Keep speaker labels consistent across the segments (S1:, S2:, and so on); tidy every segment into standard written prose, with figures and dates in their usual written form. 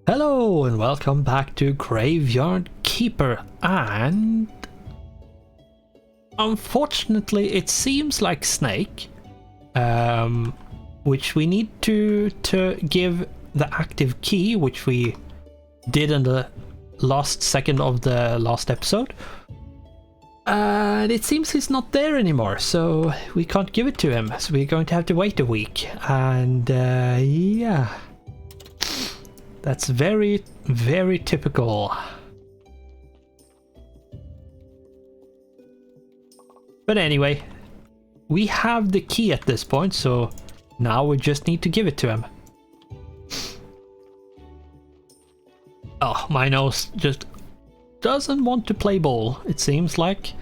S1: Hello and welcome back to Graveyard Keeper, and unfortunately it seems like Snake, which we need to give the active key, which we did in the last second of the last episode, and it seems he's not there anymore, so we can't give it to him, so we're going to have to wait a week. And yeah, that's very, very typical. But anyway, we have the key at this point, so now we just need to give it to him. Oh, my nose just doesn't want to play ball, it seems like.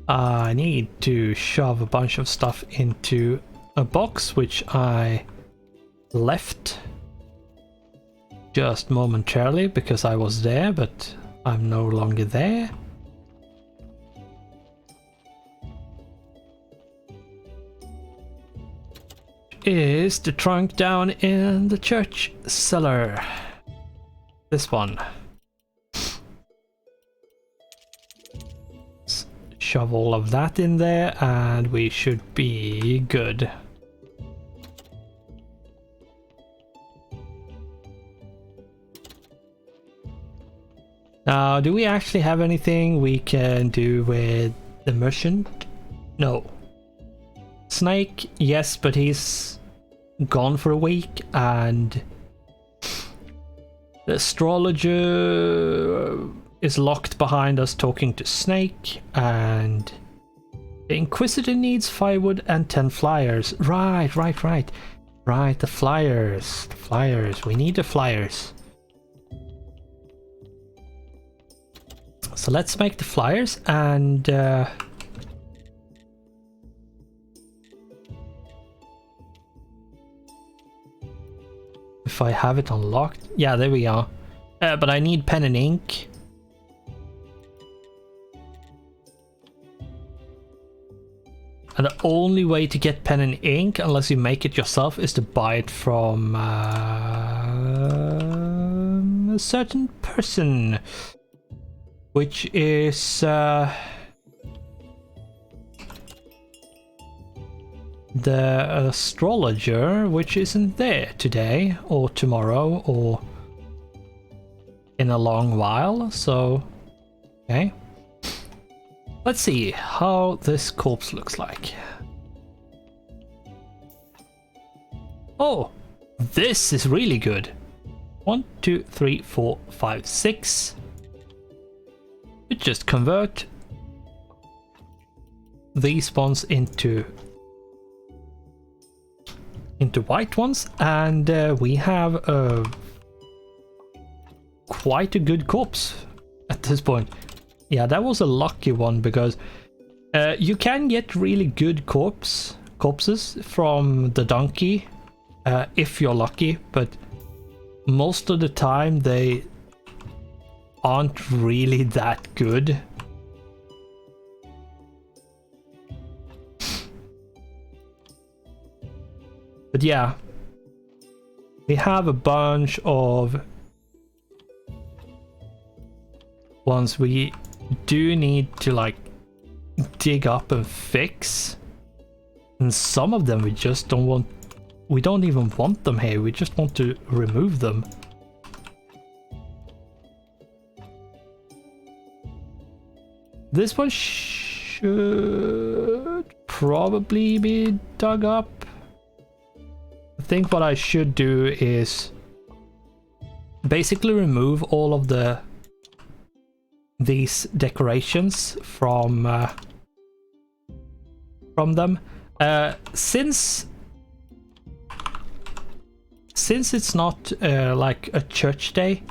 S1: I need to shove a bunch of stuff into a box, which I left just momentarily because I was there, but I'm no longer there. Is the trunk down in the church cellar? This one. Shove all of that in there and we should be good. Now, do we actually have anything we can do with the merchant? No. Snake, yes, but he's gone for a week, and the astrologer is locked behind us talking to Snake, and the Inquisitor needs firewood and 10 flyers. Right, the flyers. We need the flyers. So let's make the flyers, and if I have it unlocked, yeah, there we are. But I need pen and ink. And the only way to get pen and ink, unless you make it yourself, is to buy it from a certain person, which is the astrologer, which isn't there today or tomorrow or in a long while. So, okay. Let's see how this corpse looks like. Oh, this is really good. 1, 2, 3, 4, 5, 6. We just convert these ones into white ones, and we have quite a good corpse at this point. Yeah, that was a lucky one, because you can get really good corpses from the donkey if you're lucky, but most of the time they aren't really that good. But yeah, we have a bunch of ones we do need to like dig up and fix, and some of them we just don't want. We don't even want them here, we just want to remove them. This one should probably be dug up. I think what I should do is basically remove all of these decorations from them. Since it's not like a church day,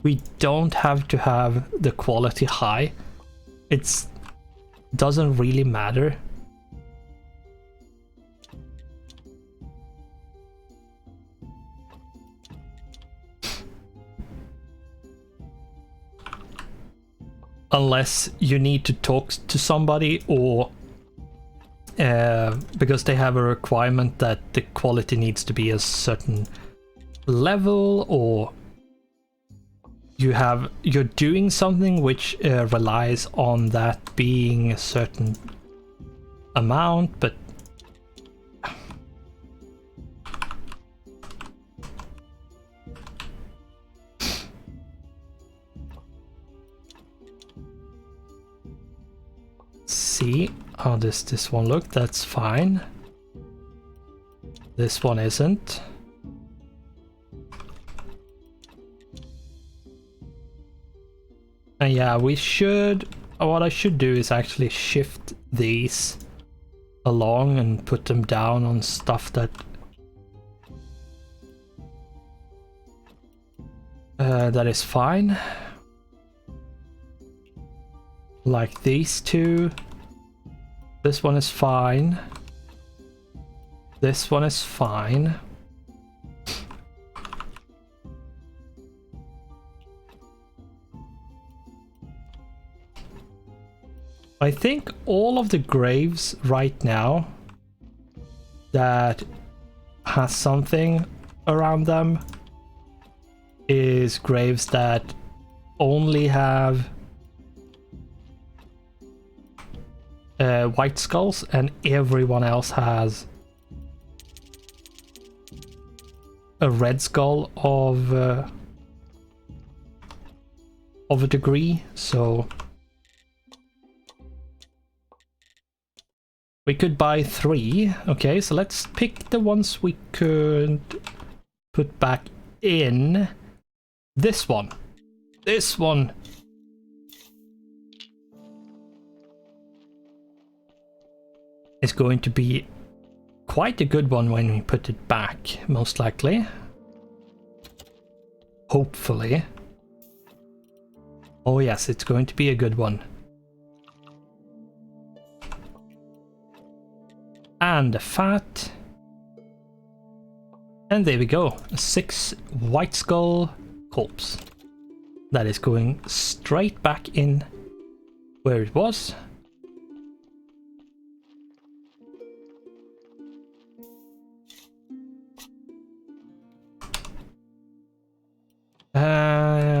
S1: we don't have to have the quality high. It doesn't really matter. unless you need to talk to somebody, or because they have a requirement that the quality needs to be a certain level, or you're doing something which relies on that being a certain amount. But see how does this one look? That's fine. This one isn't. And yeah, we should, what I should do is actually shift these along and put them down on stuff that that is fine. Like these two. This one is fine. This one is fine. I think all of the graves right now that has something around them is graves that only have white skulls, and everyone else has a red skull of a degree. So we could buy 3. Okay, so let's pick the ones we could put back in. This one. This one. Is going to be quite a good one when we put it back, most likely. Hopefully. Oh yes, it's going to be a good one. And a fat. And there we go. A 6 white skull corpse. That is going straight back in where it was.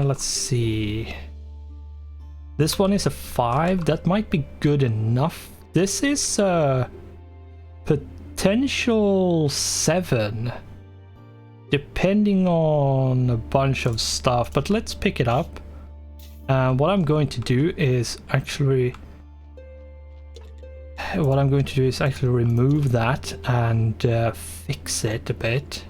S1: Let's see. This one is a 5. That might be good enough. This is a potential 7. Depending on a bunch of stuff. But let's pick it up. What I'm going to do is actually remove that and fix it a bit.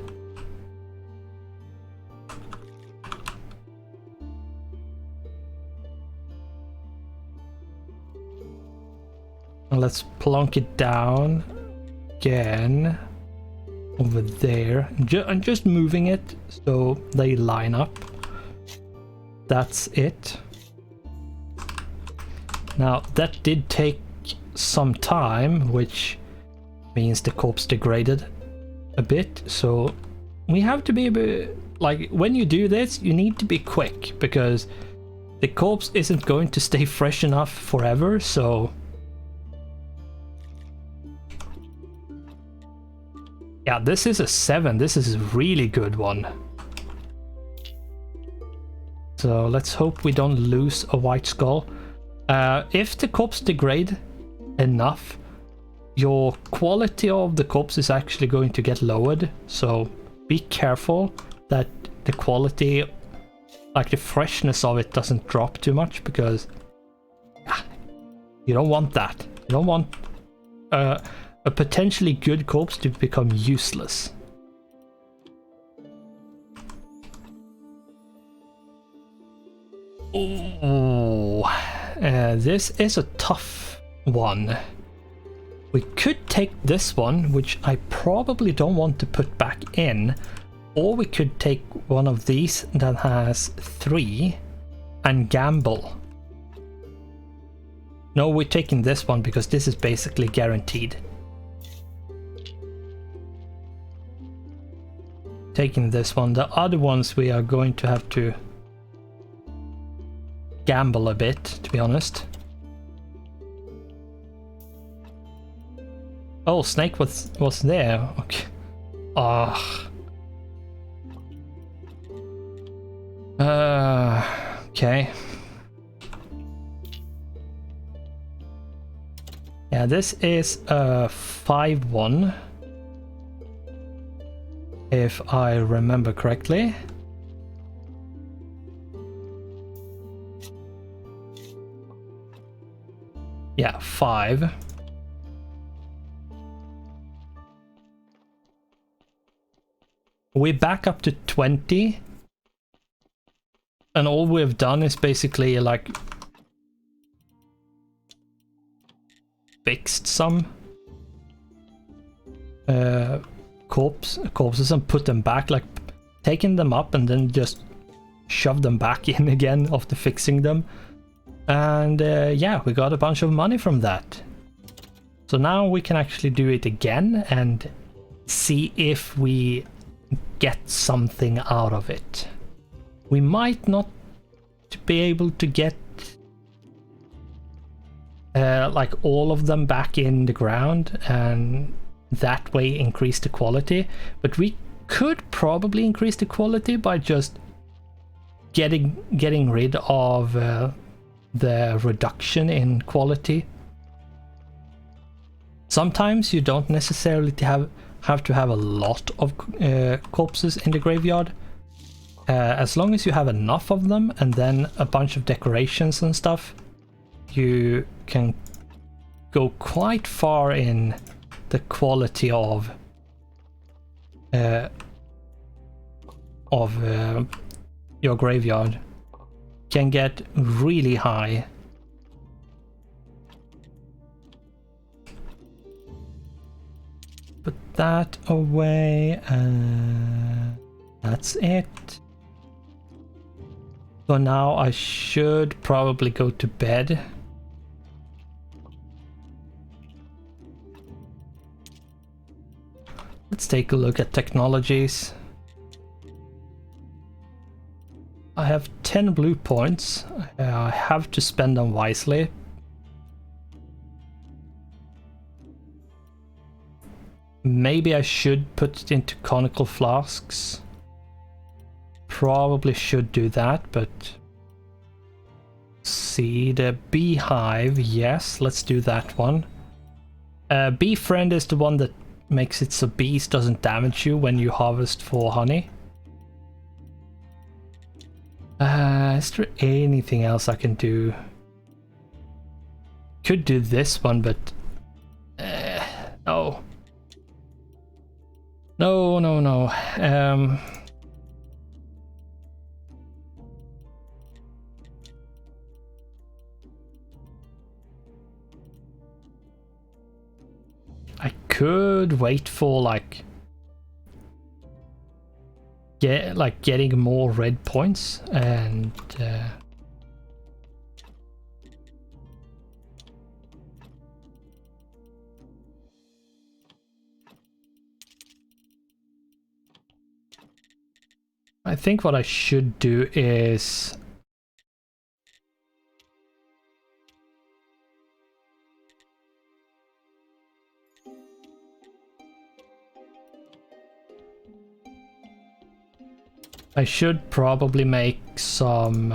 S1: Let's plonk it down again over there. I'm just moving it so they line up. That's it. Now that did take some time, which means the corpse degraded a bit. So we have to be a bit like, when you do this, you need to be quick because the corpse isn't going to stay fresh enough forever. So yeah, this is a 7. This is a really good one. So let's hope we don't lose a white skull. If the corpse degrade enough, your quality of the corpse is actually going to get lowered. So be careful that the quality, like the freshness of it, doesn't drop too much, because you don't want that. You don't want a potentially good corpse to become useless. Oh, this is a tough one. We could take this one, which I probably don't want to put back in, or we could take one of these that has 3 and gamble. No, we're taking this one because this is basically guaranteed. Taking this one. The other ones we are going to have to gamble a bit, to be honest. Oh, Snake was there. Okay. Okay. Yeah, this is a 5-1. If I remember correctly. Yeah, 5. We're back up to 20. And all we've done is basically like fixed some corpses and put them back, like taking them up and then just shove them back in again after fixing them. And yeah, we got a bunch of money from that. So now we can actually do it again and see if we get something out of it. We might not be able to get like all of them back in the ground and that way increase the quality, but we could probably increase the quality by just getting rid of the reduction in quality. Sometimes you don't necessarily have to have a lot of corpses in the graveyard. As long as you have enough of them and then a bunch of decorations and stuff, you can go quite far in the quality of your graveyard. Can get really high. Put that away. That's it. So now I should probably go to bed. Let's take a look at technologies. I have 10 blue points. I have to spend them wisely. Maybe I should put it into conical flasks. Probably should do that, but see, the beehive, yes, let's do that one. Bee friend is the one that makes it so bees doesn't damage you when you harvest for honey. Is there anything else I can do? Could do this one, but no. No. I could wait for getting more red points and I think what I should do is I should probably make some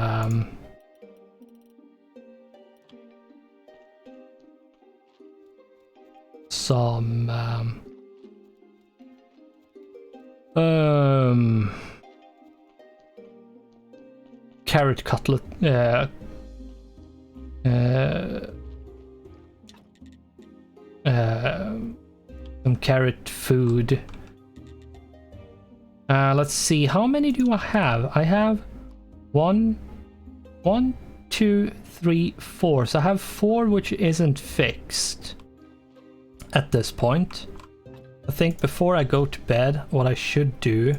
S1: carrot cutlet, some carrot food. Let's see, how many do I have? I have 1, 2, 3, 4. So I have 4 which isn't fixed at this point. I think before I go to bed, what I should do,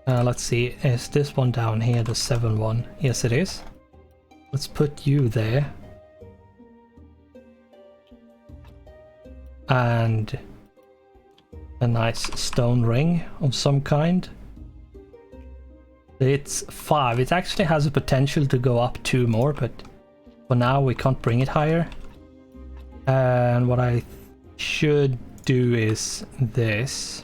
S1: let's see, is this one down here the 7 one? Yes, it is. Let's put you there. And a nice stone ring of some kind. It's 5. It actually has a potential to go up 2 more, but for now we can't bring it higher. And what I should do is this.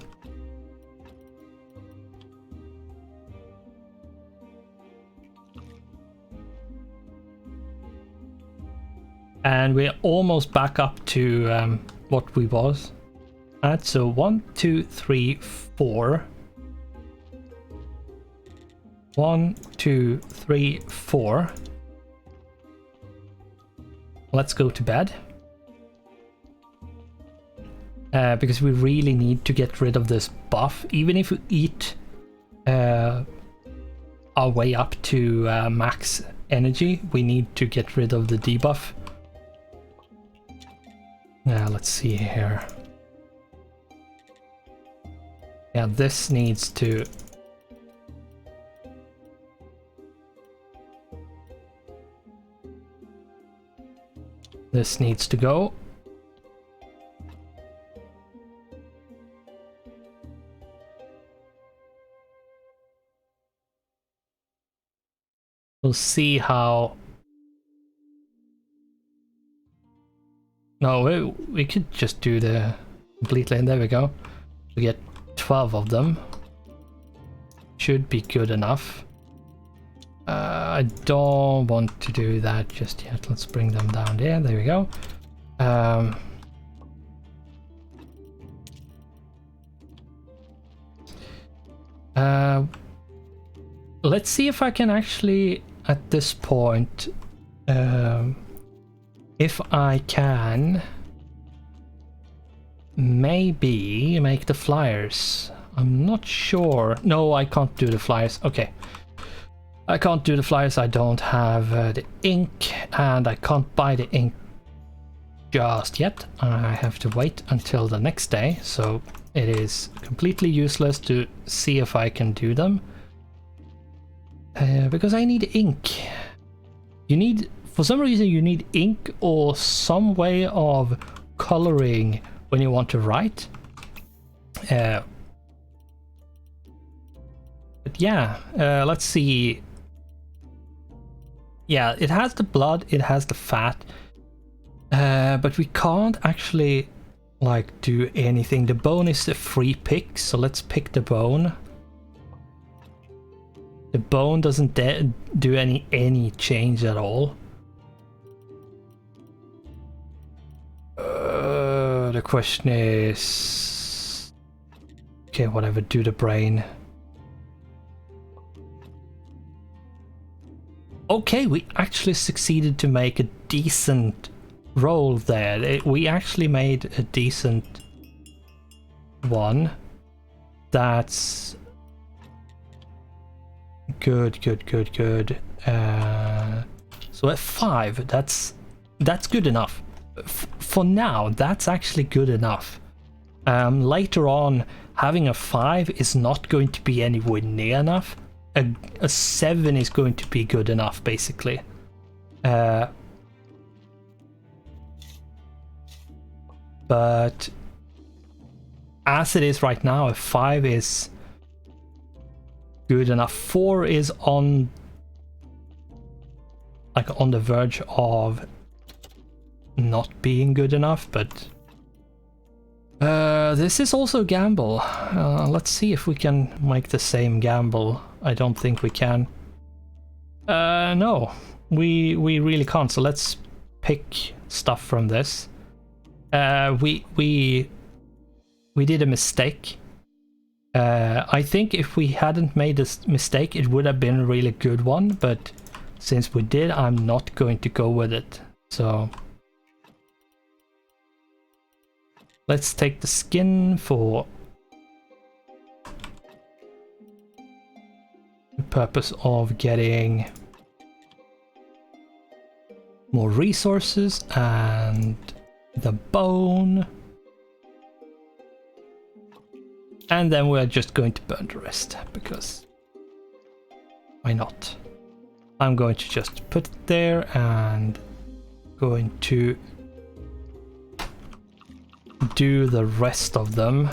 S1: And we're almost back up to what we was at. So 1, 2, 3, 4. 1, 2, 3, 4. Let's go to bed. Because we really need to get rid of this buff. Even if we eat our way up to max energy, we need to get rid of the debuff. Let's see here. Yeah, this needs to... This needs to go. We'll see how... No, we could just do the completely, and there we go. We get 12 of them. Should be good enough. I don't want to do that just yet. Let's bring them down there. There we go. Let's see if I can actually, at this point, if I can maybe make the flyers. I'm not sure. No, I can't do the flyers. Okay. I can't do the flyers. I don't have the ink, and I can't buy the ink just yet. I have to wait until the next day, so it is completely useless to see if I can do them. Because I need ink. You need, for some reason, you need ink or some way of coloring when you want to write. But yeah, let's see. Yeah, it has the blood, it has the fat, but we can't actually like do anything. The bone is a free pick, so let's pick the bone. The bone doesn't do any change at all. The question is... Okay, whatever, do the brain. Okay, we actually succeeded to make a decent roll there. We actually made a decent one. That's good. So at 5, that's good enough. For now, that's actually good enough. Later on, having a 5 is not going to be anywhere near enough. A 7 is going to be good enough, basically. But as it is right now, a 5 is good enough. 4 is on the verge of not being good enough, but this is also a gamble. Let's see if we can make the same gamble. I don't think we can. No, we really can't. So let's pick stuff from this. We did a mistake. I think if we hadn't made this mistake, it would have been a really good one. But since we did, I'm not going to go with it. So let's take the skin for the purpose of getting more resources, and the bone. And then we're just going to burn the rest, because why not? I'm going to just put it there and going to do the rest of them.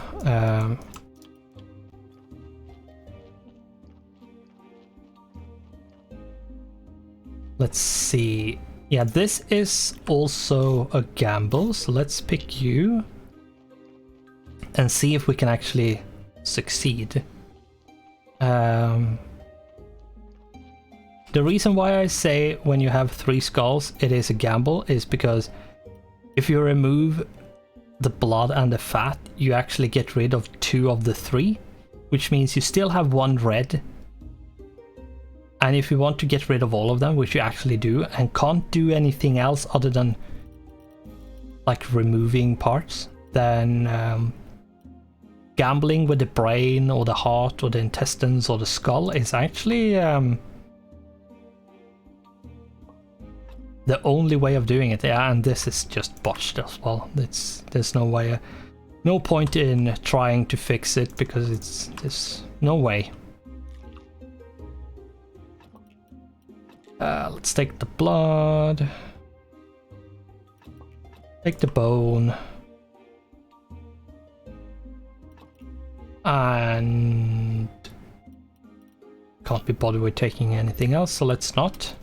S1: Let's see. Yeah, this is also a gamble, so let's pick you and see if we can actually succeed. The reason why I say when you have 3 skulls it is a gamble is because if you remove the blood and the fat, you actually get rid of 2 of the 3, which means you still have 1 red. And if you want to get rid of all of them, which you actually do, and can't do anything else other than like removing parts, then gambling with the brain or the heart or the intestines or the skull is actually the only way of doing it. Yeah, and this is just botched as well. There's no way, no point in trying to fix it because there's no way. Let's take the blood, take the bone, and can't be bothered with taking anything else, so let's not.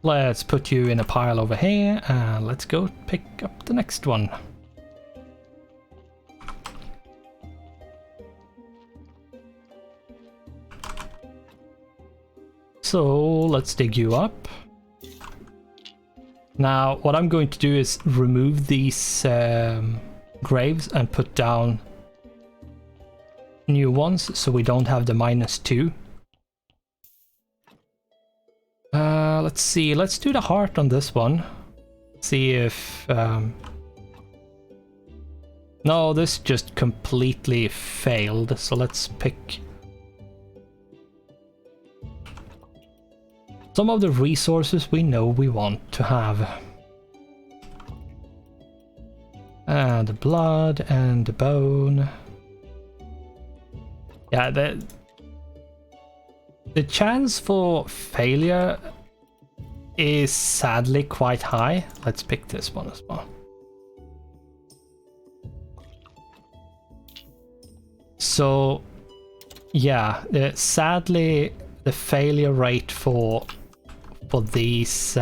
S1: Let's put you in a pile over here and let's go pick up the next one. So let's dig you up. Now what I'm going to do is remove these graves and put down new ones so we don't have the -2. Let's see, let's do the heart on this one. See if... No, this just completely failed, so let's pick some of the resources we know we want to have. The blood and the bone. Yeah, the chance for failure is sadly quite high. Let's pick this one as well. So yeah, sadly the failure rate for these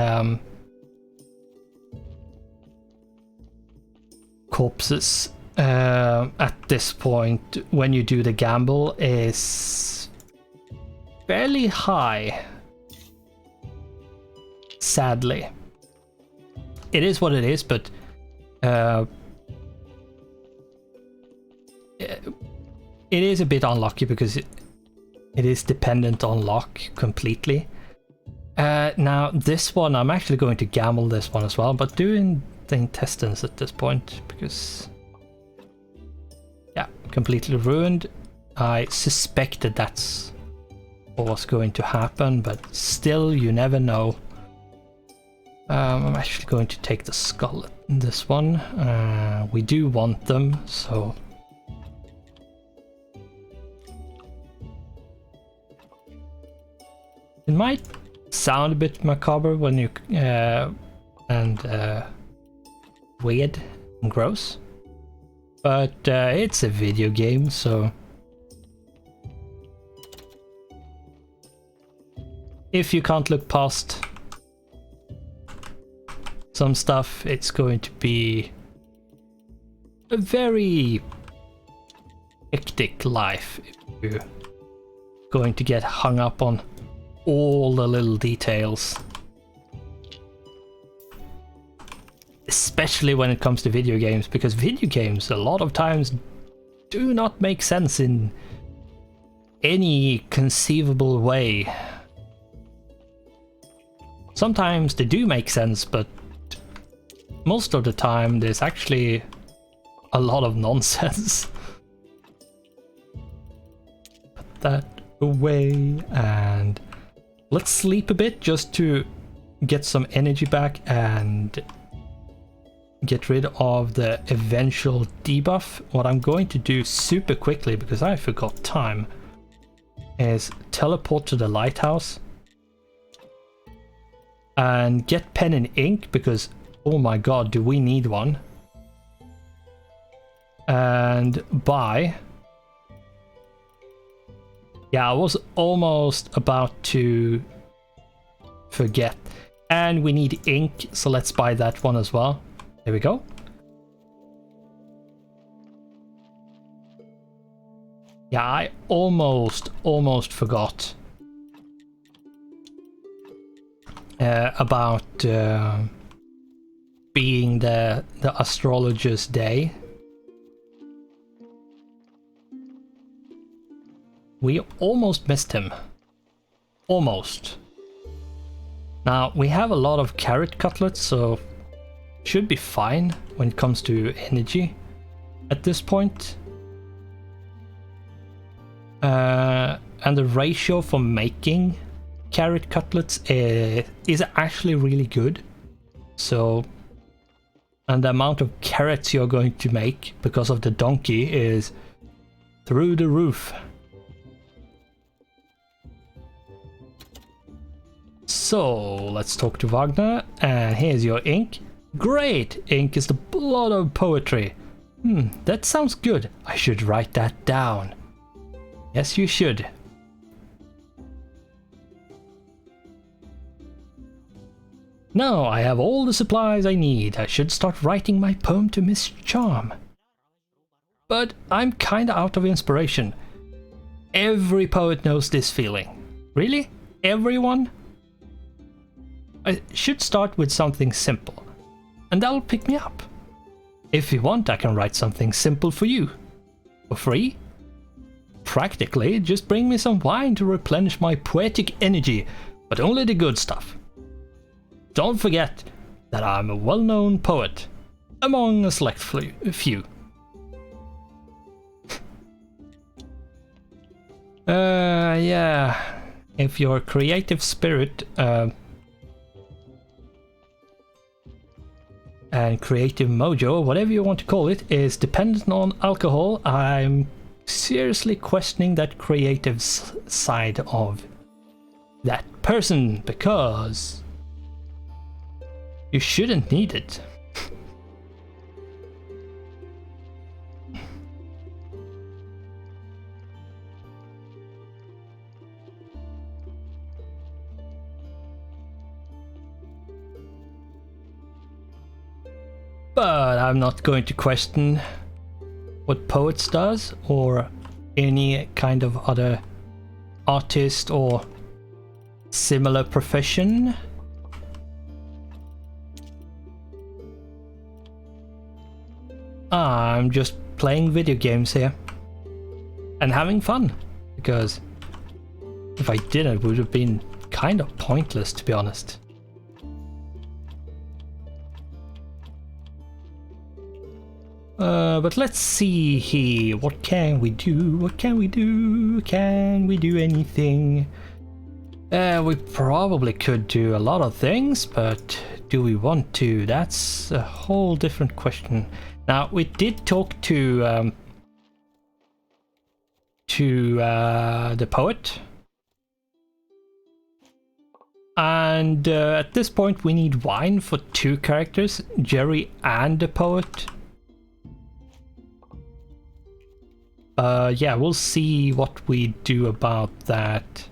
S1: corpses at this point when you do the gamble is fairly high. Sadly, it is what it is, but it is a bit unlucky because it is dependent on luck completely. Now this one I'm actually going to gamble this one as well, but doing the intestines at this point because yeah, completely ruined. I suspected that's what was going to happen, but still you never know. I'm actually going to take the skull in this one. We do want them, so it might sound a bit macabre when you and weird and gross, but it's a video game, so if you can't look past some stuff, it's going to be a very hectic life if you're going to get hung up on all the little details. Especially when it comes to video games, because video games a lot of times do not make sense in any conceivable way. Sometimes they do make sense, but most of the time there's actually a lot of nonsense. Put that away and let's sleep a bit just to get some energy back and get rid of the eventual debuff. What I'm going to do super quickly, because I forgot time, is teleport to the lighthouse and get pen and ink, because oh my god, do we need one. And buy. Yeah, I was almost about to forget. And we need ink, so let's buy that one as well. There we go. Yeah, I almost forgot about being the astrologer's day. We almost missed him. Almost. Now, we have a lot of carrot cutlets, so should be fine when it comes to energy at this point. And the ratio for making carrot cutlets is actually really good. So, and the amount of carrots you're going to make because of the donkey is through the roof. So, let's talk to Wagner, and here's your ink. Great! Ink is the blood of poetry. That sounds good. I should write that down. Yes, you should. Now I have all the supplies I need. I should start writing my poem to Miss Charm. But I'm kinda out of inspiration. Every poet knows this feeling. Really? Everyone? I should start with something simple, and that'll pick me up. If you want, I can write something simple for you. For free? Practically, just bring me some wine to replenish my poetic energy, but only the good stuff. Don't forget that I'm a well-known poet, among a select few. Yeah, if your creative spirit and creative mojo, whatever you want to call it, is dependent on alcohol, I'm seriously questioning that creative side of that person, because you shouldn't need it. But I'm not going to question what poets does, or any kind of other artist or similar profession. I'm just playing video games here and having fun, because if I didn't, it would have been kind of pointless, to be honest. But let's see here. What can we do? What can we do? Can we do anything? We probably could do a lot of things, but do we want to? That's a whole different question. Now, we did talk to the poet. And at this point we need wine for 2 characters, Jerry and the poet. Yeah, we'll see what we do about that.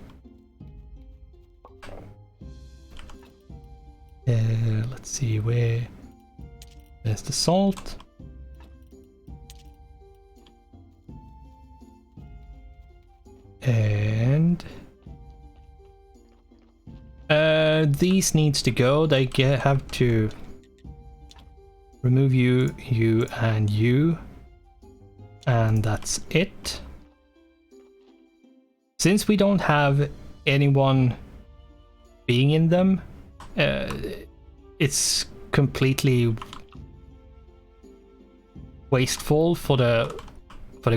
S1: Let's see, there's the salt. And these needs to go. They have to remove you, and you. And that's it. Since we don't have anyone being in them, it's completely wasteful for the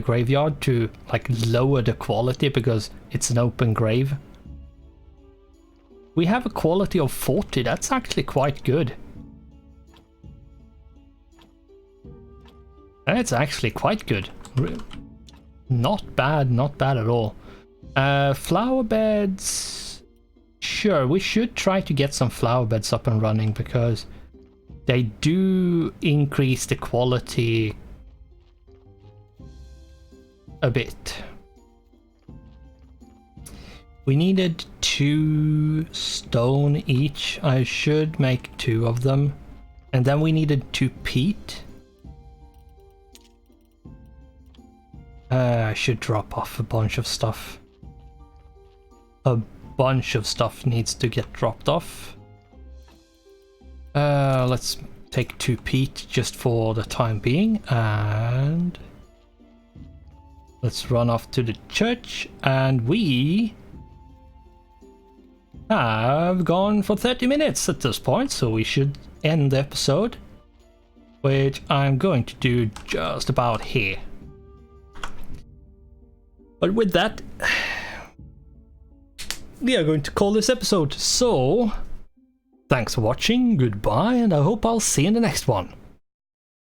S1: graveyard to like lower the quality, because it's an open grave. We have a quality of 40. That's actually quite good. It's actually quite good. Not bad, not bad at all. Flower beds. Sure, we should try to get some flower beds up and running, because they do increase the quality a bit. We needed 2 stone each. I should make 2 of them. And then we needed 2 peat. I should drop off a bunch of stuff. A bunch of stuff needs to get dropped off. Let's take 2 peat just for the time being, and let's run off to the church, and we have gone for 30 minutes at this point, so we should end the episode, which I'm going to do just about here. But with that, we are going to call this episode. So, thanks for watching, goodbye, and I hope I'll see you in the next one.